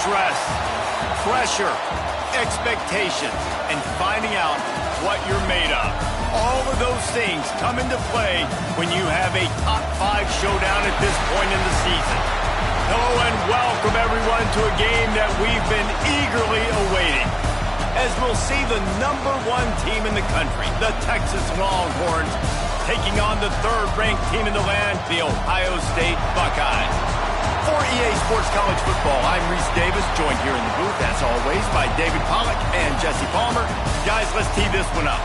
Stress, pressure, expectations, and finding out what you're made of. All of those things come into play when you have a top 5 showdown at this point in the season. Hello and welcome everyone to a game that we've been eagerly awaiting, as we'll see the #1 team in the country, the Texas Longhorns, taking on the 3rd-ranked team in the land, the Ohio State Buckeyes. For EA Sports College Football, I'm Reese Davis, joined here in the booth, as always, by David Pollack and Jesse Palmer. Guys, let's tee this one up.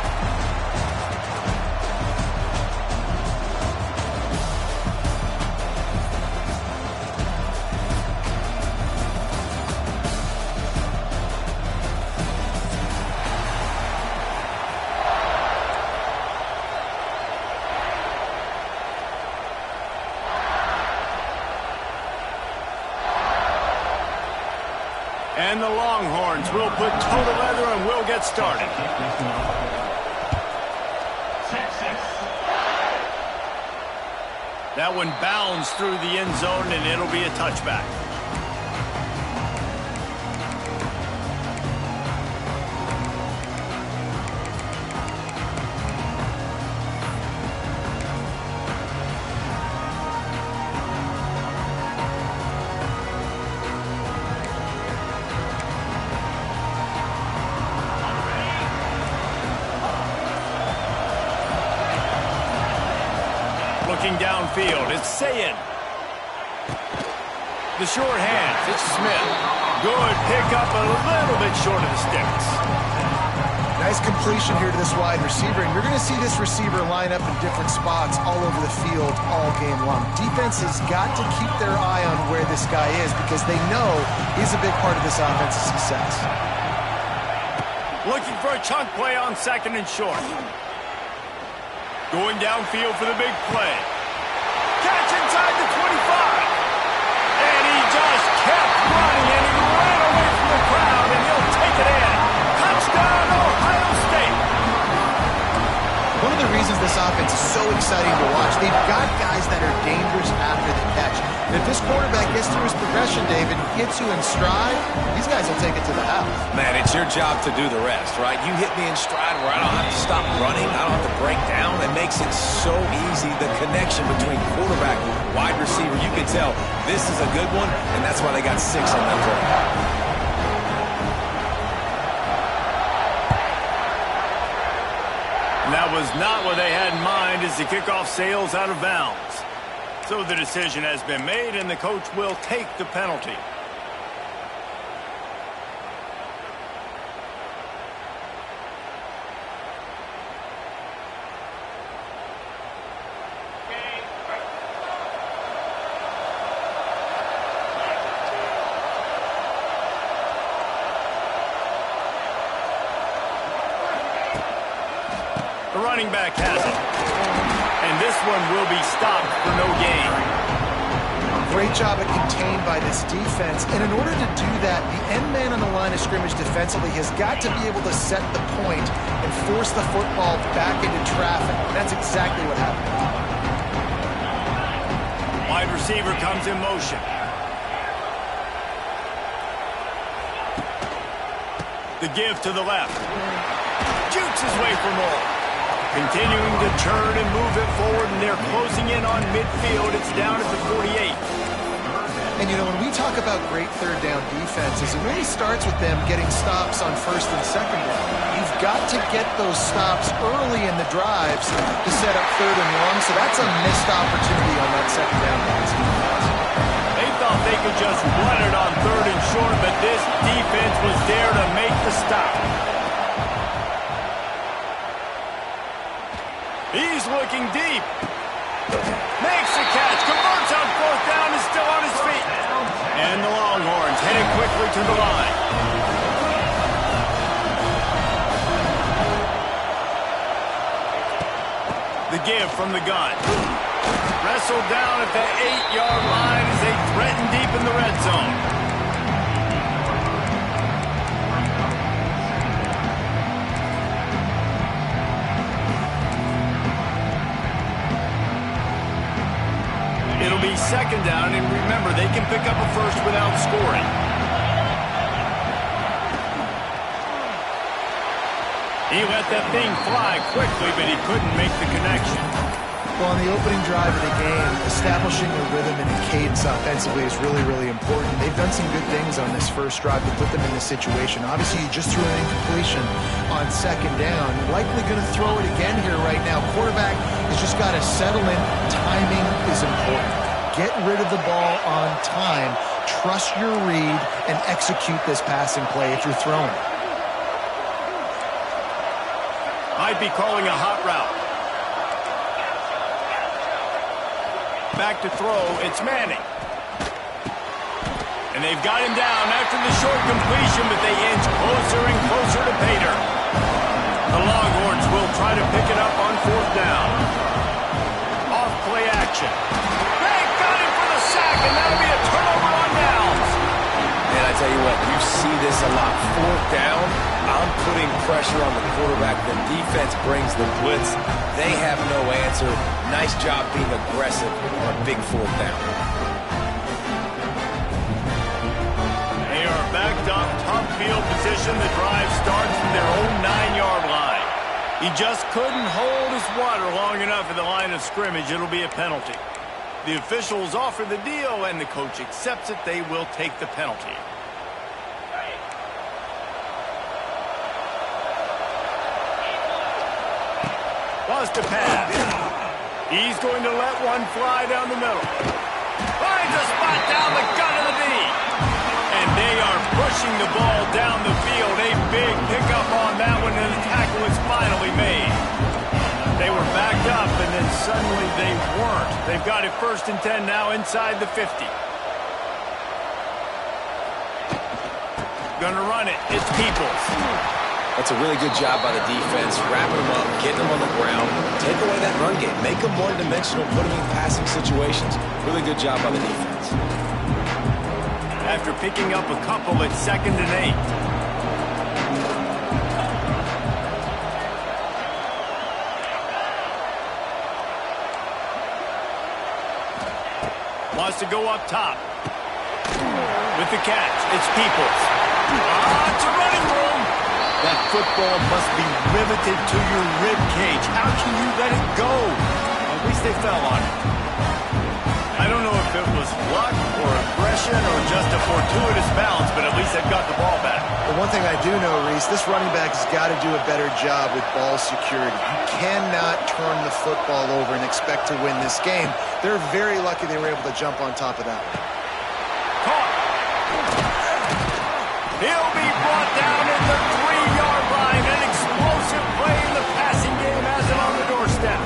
And the Longhorns will put total leather and we'll get started. That one bounds through the end zone and it'll be a touchback. Looking downfield, it's Sayin. The short hands, it's Smith. Good pickup, a little bit short of the sticks. Nice completion here to this wide receiver, and you're going to see this receiver line up in different spots all over the field all game long. Defense has got to keep their eye on where this guy is because they know he's a big part of this offense's success. Looking for a chunk play on 2nd and short. Going downfield for the big play. Catch inside the 25. And he just kept running, and he ran away from the crowd, and he'll take it in. Touchdown, Ohio State. One of the reasons this offense is so exciting to watch, they've got guys that are dangerous after the catch. And if this quarterback gets through his progression, David, gets you in stride, these guys will take it to the house. Man, it's your job to do the rest, right? You hit me in stride where I don't have to stop running, I don't have to break down. It makes it so easy. The connection between quarterback and wide receiver, you can tell this is a good one, and that's why they got 6 on that play. And that was not what they had in mind as the kickoff sails out of bounds. So the decision has been made, and the coach will take the penalty. The running back has it. And this one will be stopped for no gain. Great job at contained by this defense. And in order to do that, the end man on the line of scrimmage defensively has got to be able to set the point and force the football back into traffic. And that's exactly what happened. Wide receiver comes in motion. The give to the left. Jukes his way for more. Continuing to turn and move it forward, and they're closing in on midfield. It's down at the 48. And, you know, when we talk about great third down defenses, it really starts with them getting stops on 1st and 2nd down. You've got to get those stops early in the drives to set up 3rd and long, so that's a missed opportunity on that 2nd down pass. They thought they could just run it on 3rd and short, but this defense was there to make the stop. He's looking deep. Makes the catch. Converts on from the gun. Wrestled down at the 8-yard line as they threaten deep in the red zone. It'll be second down, and remember, they can pick up a first without scoring. He let that thing fly quickly, but he couldn't make the connection. Well, on the opening drive of the game, establishing a rhythm and a cadence offensively is really, really important. They've done some good things on this first drive to put them in this situation. Obviously, you just threw an incompletion on second down. Likely going to throw it again here right now. Quarterback has just got to settle in. Timing is important. Get rid of the ball on time. Trust your read and execute this passing play if you're throwing it. Might be calling a hot route. Back to throw, it's Manning. And they've got him down after the short completion, but they inch closer and closer to pay dirt. The Longhorns will try to pick it up on fourth down. Off play action. They got him for the sack, and that'll be a turnover on downs. And I tell you what, you see this a lot. Fourth down, I'm putting pressure on the quarterback. The defense brings the blitz. They have no answer. Nice job being aggressive on a big fourth down. They are backed up, top field position. The drive starts from their own 9-yard line. He just couldn't hold his water long enough at the line of scrimmage. It'll be a penalty. The officials offer the deal, and the coach accepts it. They will take the penalty. Wants to pass. He's going to let one fly down the middle. Finds a spot down the gut of the knee. And they are pushing the ball down the field. A big pickup on that one, and the tackle is finally made. They were backed up, and then suddenly they weren't. They've got it 1st and 10 now inside the 50. Gonna run it. It's Peoples. That's a really good job by the defense, wrapping them up, getting them on the ground, take away that run game, make them one-dimensional, put them in passing situations. Really good job by the defense. After picking up a couple, it's 2nd and 8. Wants to go up top. With the catch, it's Peoples. It's a running room. That football must be riveted to your rib cage. How can you let it go? At least they fell on it. I don't know if it was luck or aggression or just a fortuitous bounce, but at least they've got the ball back. The one thing I do know, Reese, this running back has got to do a better job with ball security. You cannot turn the football over and expect to win this game. They're very lucky they were able to jump on top of that one. Caught. He'll be brought down at the 3-yard line. An explosive play in the passing game has it on the doorstep.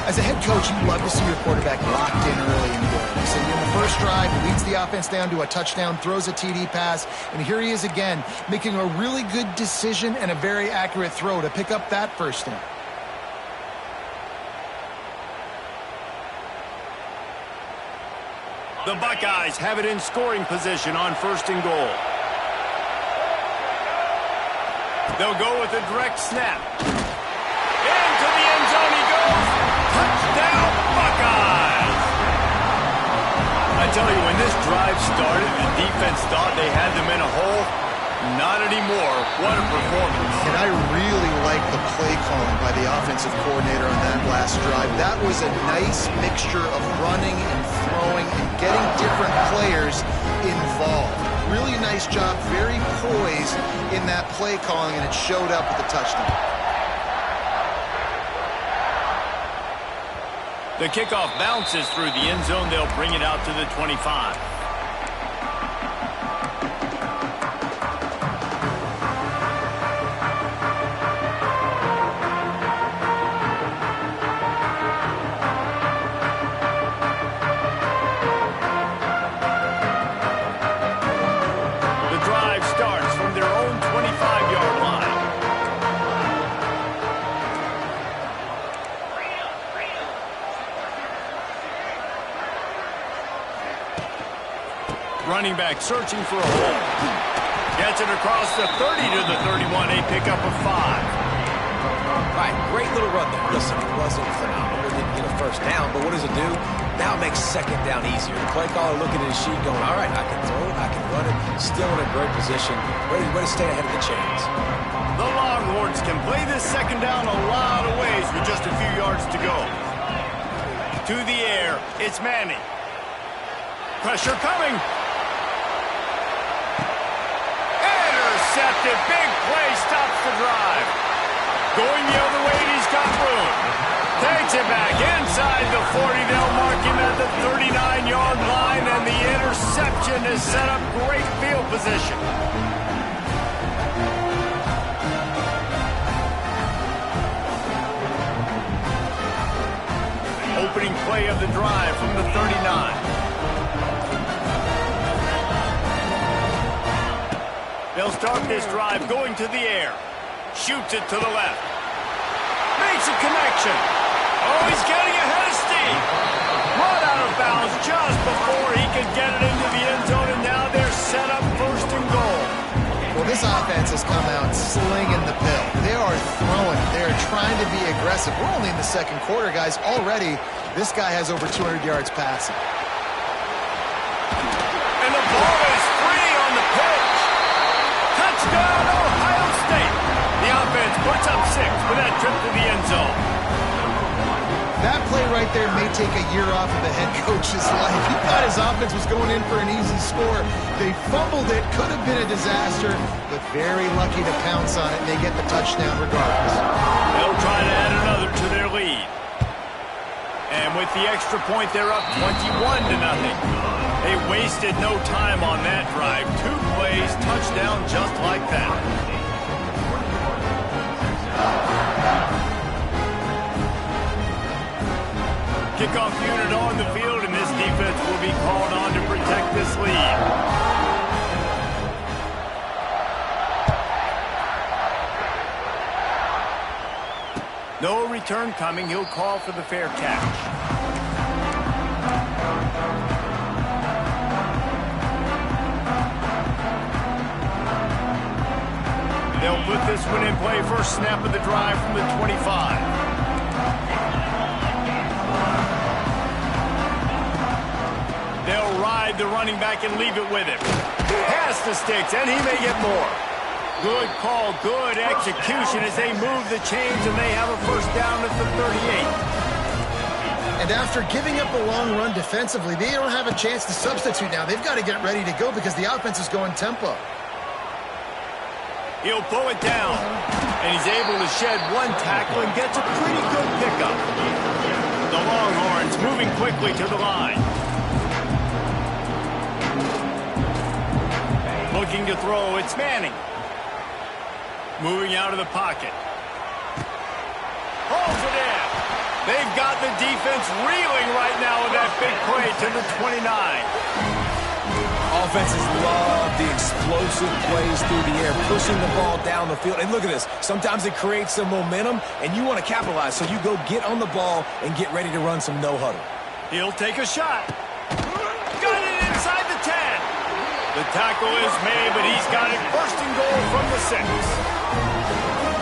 As a head coach, you love to see your quarterback locked in early in the game. So in the first drive, he leads the offense down to a touchdown, throws a TD pass, and here he is again, making a really good decision and a very accurate throw to pick up that first down. The Buckeyes have it in scoring position on 1st and goal. They'll go with a direct snap. Into the end zone he goes. Touchdown, Buckeyes! I tell you, when this drive started, the defense thought they had them in a hole. Not anymore. What a performance. And I really like the play calling by the offensive coordinator on that last drive. That was a nice mixture of running and throwing and getting different players involved. Really nice job, very poised in that play calling, and it showed up with the touchdown. The kickoff bounces through the end zone. They'll bring it out to the 25. Running back searching for a hole. Gets it across the 30 to the 31, a pickup of 5. All right, great little run there. Listen, it wasn't phenomenal. It didn't get a first down, but what does it do? Now it makes second down easier. The play caller looking at his sheet going, all right, I can throw it, I can run it. Still in a great position. Ready to stay ahead of the chains. The Longhorns can play this second down a lot of ways with just a few yards to go. To the air, it's Manning. Pressure coming. Intercepted. Big play stops the drive. Going the other way, and he's got room. Takes it back inside the 40. They'll mark him at the 39-yard line, and the interception has set up great field position. Opening play of the drive from the 39. They'll start this drive going to the air. Shoots it to the left. Makes a connection. Oh, he's getting ahead of steam. Run out of bounds just before he could get it into the end zone, and now they're set up first and goal. Well, this offense has come out slinging the pill. They are throwing. They're trying to be aggressive. We're only in the second quarter, guys. Already, this guy has over 200 yards passing. And the ball is free on the pitch. Touchdown, Ohio State. The offense puts up 6 with that trip to the end zone. That play right there may take a year off of the head coach's life. He thought his offense was going in for an easy score. They fumbled it. Could have been a disaster, but very lucky to pounce on it. They get the touchdown regardless. They'll try to add another to their lead. And with the extra point, they're up 21-0. They wasted no time on that drive. 2 plays, touchdown just like that. Kickoff unit on the field, and this defense will be called on to protect this lead. No return coming. He'll call for the fair catch. They'll put this one in play. First snap of the drive from the 25. They'll ride the running back and leave it with him. Pass the sticks, and he may get more. Good call, good execution as they move the chains, and they have a first down at the 38. And after giving up a long run defensively, they don't have a chance to substitute now. They've got to get ready to go because the offense is going tempo. He'll pull it down, and he's able to shed 1 tackle and gets a pretty good pickup. The Longhorns moving quickly to the line. Looking to throw, it's Manning. Moving out of the pocket. Holds it in. They've got the defense reeling right now with that big play to the 29. Offenses love the explosive plays through the air, pushing the ball down the field. And look at this. Sometimes it creates some momentum, and you want to capitalize. So you go get on the ball and get ready to run some no-huddle. He'll take a shot. Got it inside the 10. The tackle is made, but he's got it first and goal from the 6.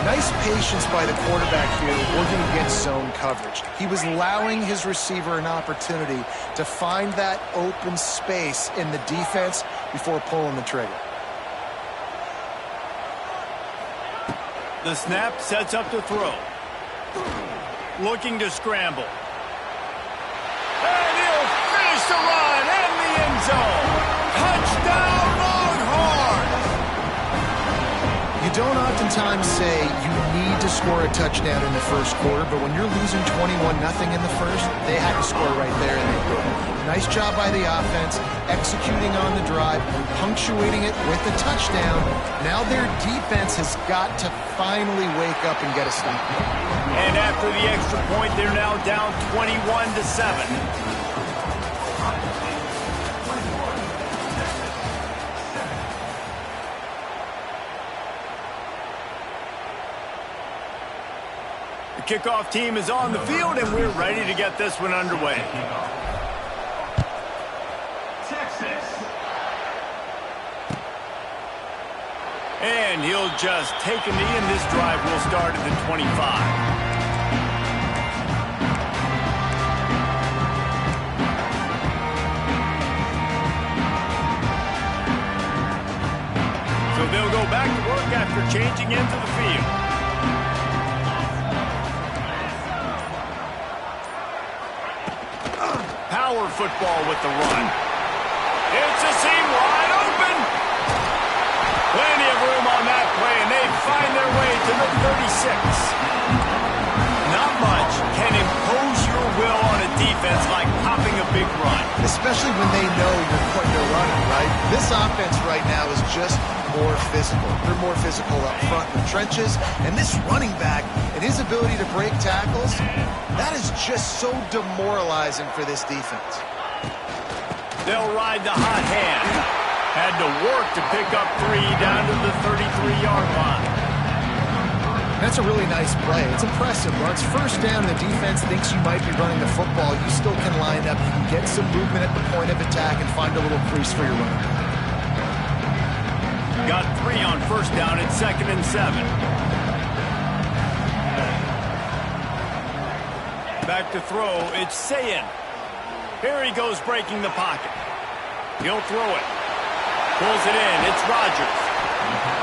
Nice patience by the quarterback here working against zone coverage. He was allowing his receiver an opportunity to find that open space in the defense before pulling the trigger. The snap sets up to throw. Looking to scramble. And he'll finish the run in the end zone. Touchdown, Longhorns! You don't oftentimes say you need to score a touchdown in the first quarter, but when you're losing 21-0 in the first, they had to score right there, and they did. Nice job by the offense, executing on the drive, punctuating it with a touchdown. Now their defense has got to finally wake up and get a stop. And after the extra point, they're now down 21-7. The kickoff team is on the field, and we're ready to get this one underway. And he'll just take a knee, and this drive will start at the 25. So they'll go back to work after changing into the field. Power football with the run. It's a seam wide open. Plenty of room on that play, and they find their way to the 36. Not much can impose your will on a defense like popping a big run. Especially when they know you're going to run it, right? This offense right now is just more physical. They're more physical up front in the trenches. And this running back and his ability to break tackles, that is just so demoralizing for this defense. They'll ride the hot hand. Had to work to pick up 3 down to the 33-yard line. That's a really nice play. It's impressive. Once first down, the defense thinks you might be running the football. You still can line up. You can get some movement at the point of attack and find a little crease for your running back. Got 3 on first down. It's 2nd and 7. Back to throw. It's Sayin. Here he goes breaking the pocket. He'll throw it. Pulls it in. It's Rodgers.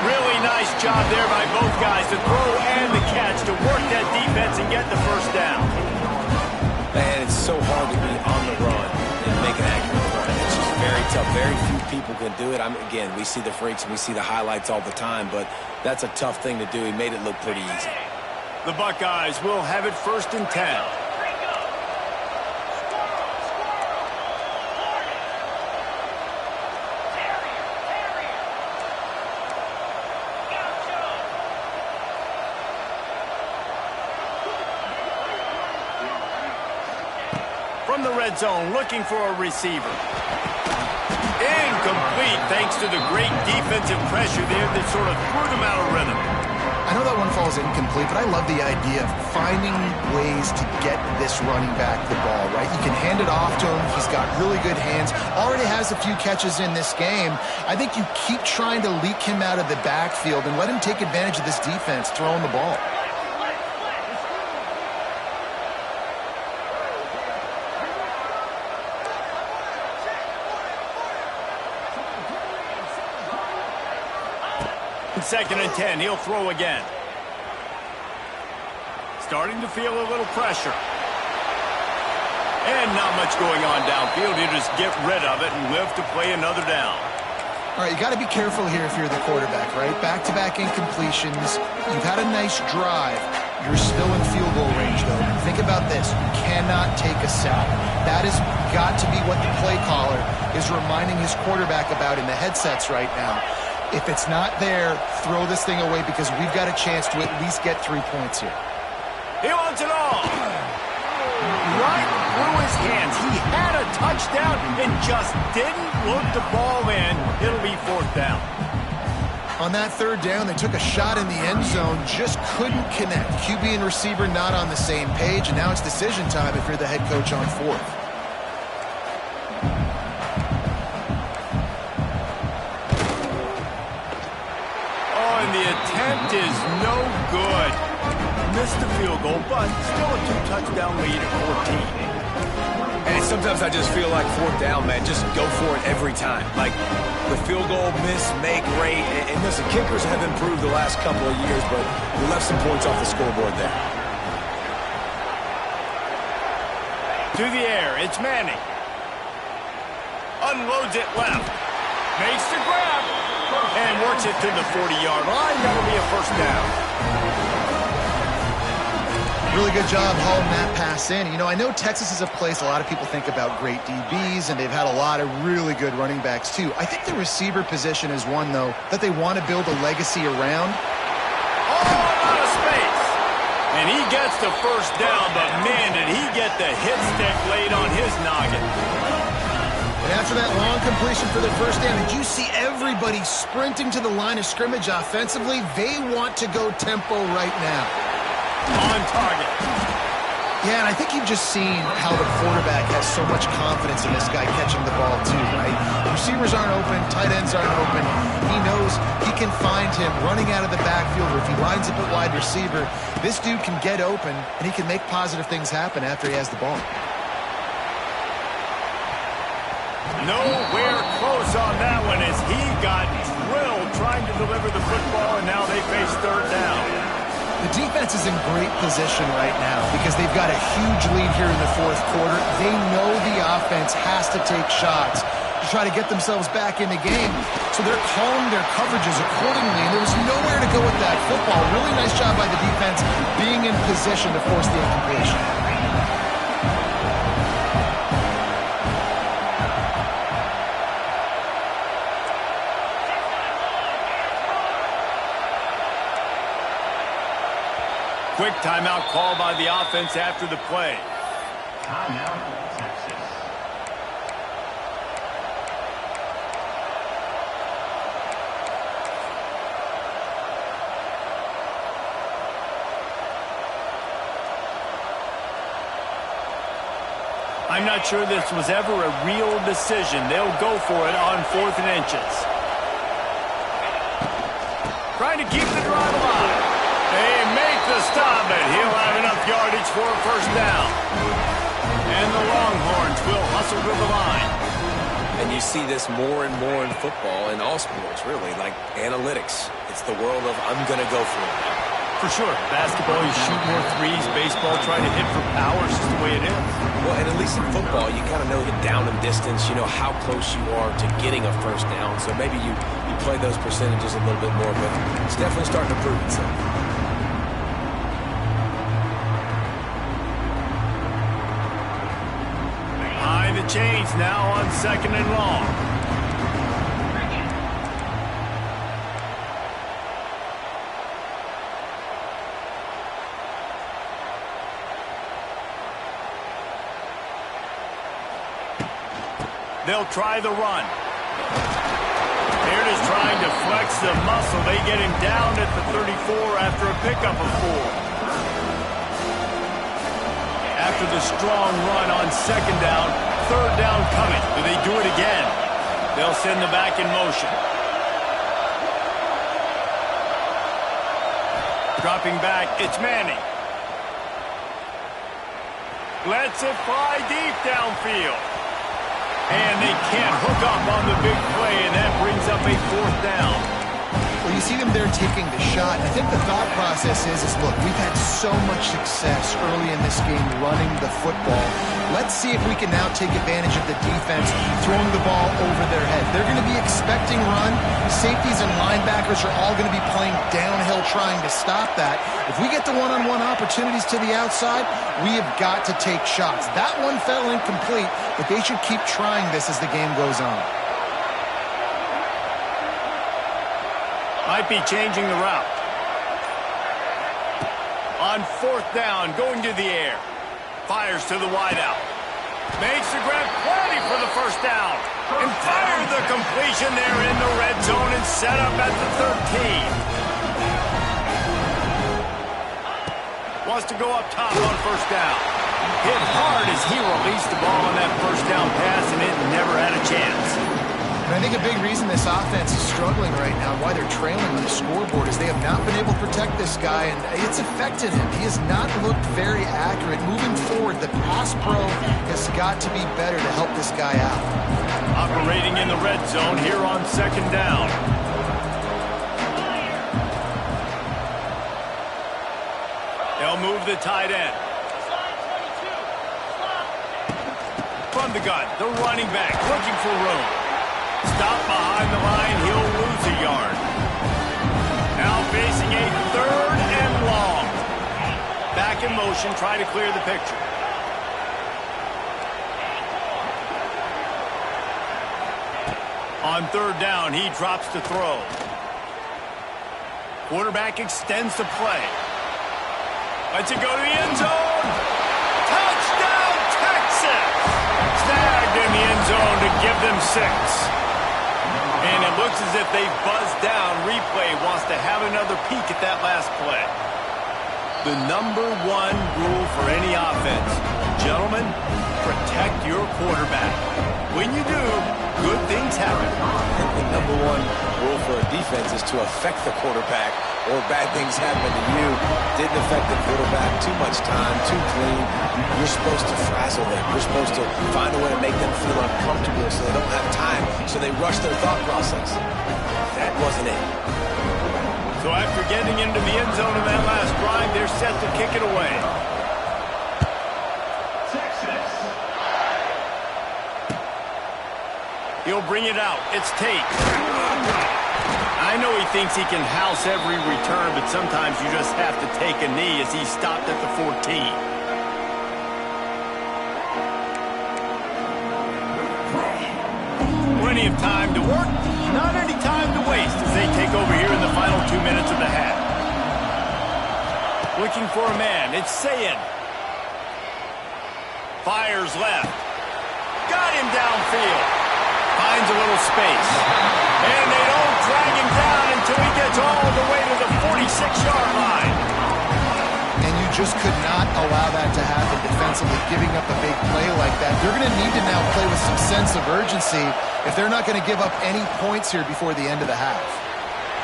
Really nice job there by both guys to throw and the catch to work that defense and get the first down. Man, it's so hard to be on the run and make an accurate run. It's just very tough. Very few people can do it. Again, we see the freaks and we see the highlights all the time, but that's a tough thing to do. He made it look pretty easy. The Buckeyes will have it 1st and 10. From the red zone, looking for a receiver. Incomplete, thanks to the great defensive pressure there that sort of threw them out of rhythm. I know that one falls incomplete, but I love the idea of finding ways to get this running back the ball, right? You can hand it off to him. He's got really good hands. Already has a few catches in this game. I think you keep trying to leak him out of the backfield and let him take advantage of this defense throwing the ball. Second and 10, he'll throw again. Starting to feel a little pressure. And not much going on downfield. You just get rid of it and live to play another down. All right, you got to be careful here if you're the quarterback, right? Back-to-back incompletions. You've had a nice drive. You're still in field goal range, though. Think about this. You cannot take a sack. That has got to be what the play caller is reminding his quarterback about in the headsets right now. If it's not there, throw this thing away because we've got a chance to at least get 3 points here. He wants it all. Right through his hands. He had a touchdown and just didn't look the ball in. It'll be 4th down. On that 3rd down, they took a shot in the end zone, just couldn't connect. QB and receiver not on the same page, and now it's decision time if you're the head coach on 4th. The attempt is no good. Missed the field goal, but still a 2-touchdown lead at 14. And sometimes I just feel like 4th down, man, just go for it every time. Like the field goal miss, make rate. And listen, kickers have improved the last couple of years, but we left some points off the scoreboard there. To the air, it's Manning. Unloads it left. Makes the grab. And works it to the 40-yard line. That'll be a 1st down. Really good job hauling that pass in. You know, I know Texas is a place a lot of people think about great DBs, and they've had a lot of really good running backs, too. I think the receiver position is one, though, that they want to build a legacy around. Oh, out of space. And he gets the 1st down, but, man, did he get the hit stick laid on his noggin. And after that long completion for the 1st down, did you see everybody sprinting to the line of scrimmage offensively? They want to go tempo right now. On target. Yeah, and I think you've just seen how the quarterback has so much confidence in this guy catching the ball too, right? Receivers aren't open, tight ends aren't open. He knows he can find him running out of the backfield, or if he lines up at wide receiver, this dude can get open, and he can make positive things happen after he has the ball. Nowhere close on that one as he got drilled trying to deliver the football, and now they face third down. The defense is in great position right now because they've got a huge lead here in the fourth quarter. They know the offense has to take shots to try to get themselves back in the game. So they're calling their coverages accordingly, and there was nowhere to go with that football. Really nice job by the defense being in position to force the incompletion. Quick timeout called by the offense after the play. Timeout, Texas. I'm not sure this was ever a real decision. They'll go for it on 4th and inches. Trying to keep the drive alive. They make the stop, but he'll have enough yardage for a first down. And the Longhorns will hustle to the line. And you see this more and more in football, in all sports, really, like analytics. It's the world of I'm going to go for it. For sure. Basketball, you shoot more threes. Baseball, try to hit for power. It's just the way it is. Well, and at least in football, you kind of know the down and distance. You know how close you are to getting a first down. So maybe you play those percentages a little bit more, but it's definitely starting to prove itself. The chains now on 2nd and long. They'll try the run. They're just trying to flex the muscle. They get him down at the 34 after a pickup of 4. After the strong run on 2nd down, 3rd down coming. Do they do it again? They'll send the back in motion. Dropping back, it's Manning. Lets it fly deep downfield. And they can't hook up on the big play, and that brings up a 4th down. Well, you see them there taking the shot. I think the thought process is look, we've had so much success early in this game running the football. Let's see if we can now take advantage of the defense throwing the ball over their head. They're going to be expecting run. Safeties and linebackers are all going to be playing downhill trying to stop that. If we get the one-on-one opportunities to the outside, we have got to take shots. That one fell incomplete, but they should keep trying this as the game goes on. Might be changing the route. On 4th down, going to the air. Fires to the wideout. Makes the grab, plenty for the first down. And fired the completion there in the red zone and set up at the 13. Wants to go up top on 1st down. Hit hard as he released the ball on that 1st down pass, and it never had a chance. And I think a big reason this offense is struggling right now, why they're trailing on the scoreboard, is they have not been able to protect this guy, and it's affected him. He has not looked very accurate. Moving forward, the pass pro has got to be better to help this guy out. Operating in the red zone here on 2nd down. They'll move the tight end. From the gun, the running back looking for room. Stop behind the line, he'll lose a yard. Now facing a 3rd and long. Back in motion, try to clear the picture. On 3rd down, he drops to throw. Quarterback extends the play. Lets it go to the end zone. Touchdown, Texas! Snagged in the end zone to give them 6. And it looks as if they've buzzed down. Replay wants to have another peek at that last play. the #1 rule for any offense. Gentlemen, protect your quarterback. When you do, good things happen. The #1 rule for a defense is to affect the quarterback, or bad things happen to you. Didn't affect the quarterback. Too much time, too clean. You're supposed to frazzle them. You're supposed to find a way to make them feel uncomfortable so they don't have time, so they rush their thought process. That wasn't it. So after getting into the end zone in that last drive, they're set to kick it away. Texas. He'll bring it out. It's Tate. I know he thinks he can house every return, but sometimes you just have to take a knee as he stopped at the 14. Plenty of time to work, not any time to waste as they take over here in the final 2 minutes of the half. Looking for a man, it's Sayin. Fires left. Got him downfield. Finds a little space. And they don't drag him down until he gets all the way to the 46-yard line. And you just could not allow that to happen defensively, giving up a big play like that. They're going to need to now play with some sense of urgency if they're not going to give up any points here before the end of the half.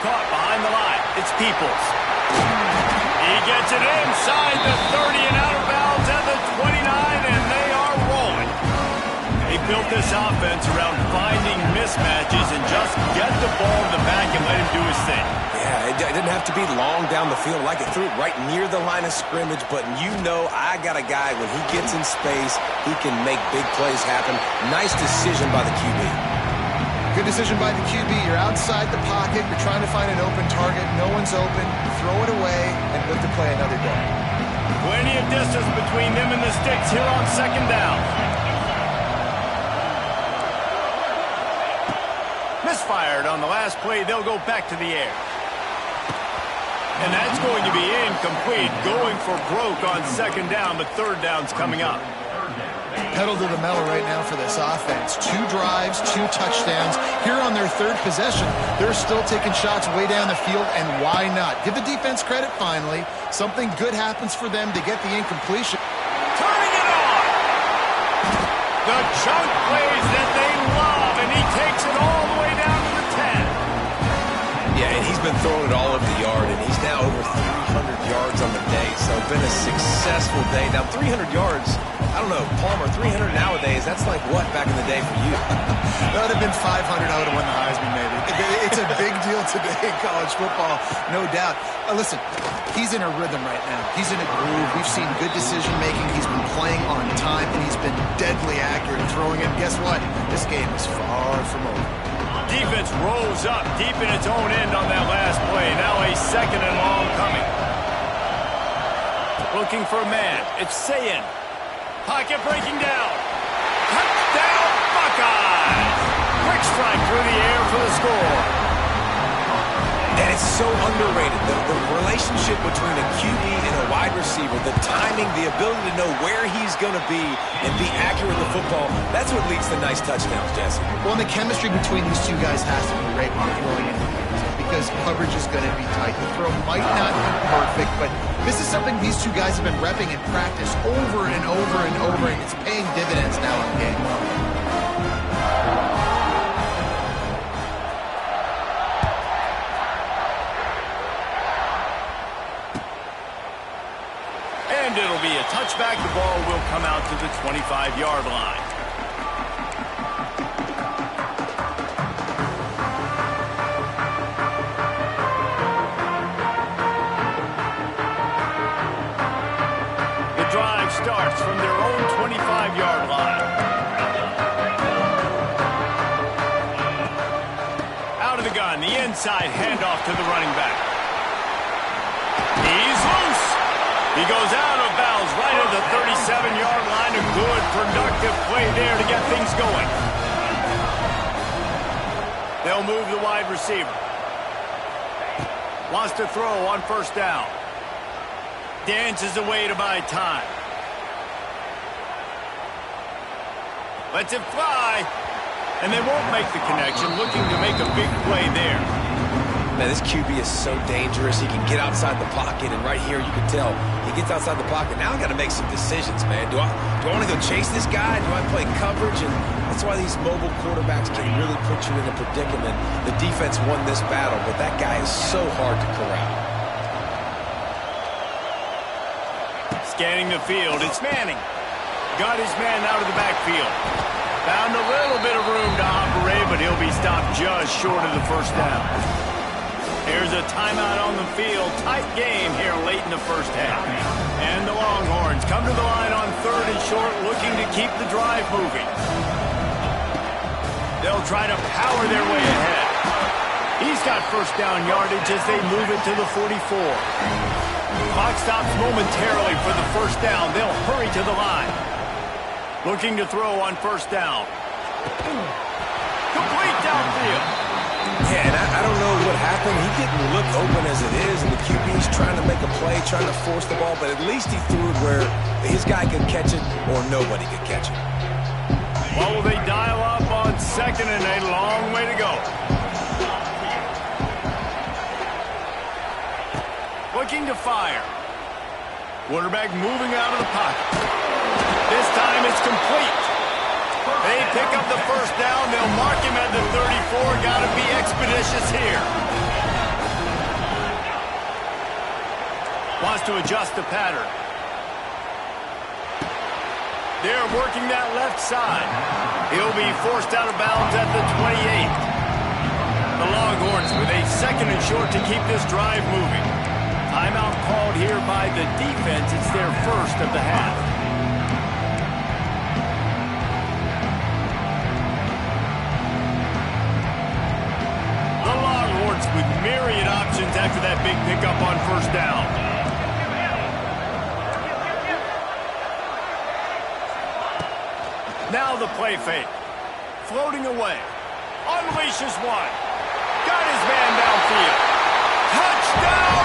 Caught behind the line. It's Peoples. He gets it inside the 30 and out of bounds at the 29, and they are rolling. They built this offense around finding mismatches and just get the ball in the back and let him do his thing. Yeah, it didn't have to be long down the field. Like it threw it right near the line of scrimmage, but you know I got a guy, when he gets in space, he can make big plays happen. Nice decision by the QB. Good decision by the QB. You're outside the pocket. You're trying to find an open target. No one's open. Throw it away and live to play another day. Plenty of distance between them and the sticks here on second down. Misfired on the last play. They'll go back to the air. And that's going to be incomplete. Going for broke on second down, but third down's coming up. Pedal to the metal right now for this offense. 2 drives, 2 touchdowns. Here on their third possession, they're still taking shots way down the field, and why not? Give the defense credit finally. Something good happens for them to get the incompletion. Turning it on! The chunk plays that they love, and he takes it all the way down to the 10. Yeah, and he's been throwing it all over the yard, and he's now over 300 yards on the day, so it's been a successful day. Now, 300 yards, I don't know, Palmer, 300 nowadays, that's like what back in the day for you? That would have been 500. I would have won the Heisman, maybe. It's a big deal today in college football, no doubt. Listen, he's in a rhythm right now. He's in a groove. We've seen good decision-making. He's been playing on time, and he's been deadly accurate throwing it. Guess what? This game is far from over. Defense rolls up deep in its own end on that last play. Now a second and long coming. Looking for a man. It's Sayin. Pocket breaking down. Touchdown, Buckeyes! Quick strike through the air for the score. And it's so underrated. The relationship between a QB and a wide receiver, the timing, the ability to know where he's going to be and be accurate with the football, that's what leads to nice touchdowns, Jesse. Well, and the chemistry between these two guys has to be great when they're throwing in because coverage is going to be tight. The throw might not be perfect, but this is something these two guys have been repping in practice over and over and over, and it's paying dividends now in the game. And it'll be a touchback. The ball will come out to the 25-yard line. The drive starts from their own 25-yard line. Out of the gun, the inside handoff to the running back. He's loose. He goes out of bounds right at the 37-yard line. A good, productive play there to get things going. They'll move the wide receiver. Wants to throw on first down. Dances away to buy time. Lets it fly. And they won't make the connection, looking to make a big play there. Man, this QB is so dangerous. He can get outside the pocket, and right here you can tell he gets outside the pocket. Now I got to make some decisions, man. Do I want to go chase this guy? Do I play coverage? And that's why these mobile quarterbacks can really put you in a predicament. The defense won this battle, but that guy is so hard to corral. Scanning the field, it's Manning. Got his man out of the backfield. Found a little bit of room to operate, but he'll be stopped just short of the first down. Here's a timeout on the field. Tight game here late in the first half. And the Longhorns come to the line on 3rd and short, looking to keep the drive moving. They'll try to power their way ahead. He's got first down yardage as they move it to the 44. Clock stops momentarily for the first down. They'll hurry to the line. Looking to throw on first down. Complete downfield. Yeah, and I don't know what happened. He didn't look open as it is, and the QB's trying to make a play, trying to force the ball, but at least he threw it where his guy could catch it or nobody could catch it. Well, will they dial up on 2nd and a long way to go? Looking to fire. Quarterback moving out of the pocket. This time it's complete. They pick up the first down. They'll mark him at the 34. Got to be expeditious here. Wants to adjust the pattern. They're working that left side. He'll be forced out of bounds at the 28. The Longhorns with a 2nd and short to keep this drive moving. Timeout called here by the defense. It's their first of the half. The Longhorns with myriad options after that big pickup on first down. Now the play fake. Floating away. Unleashes one. Got his man downfield. Touchdown!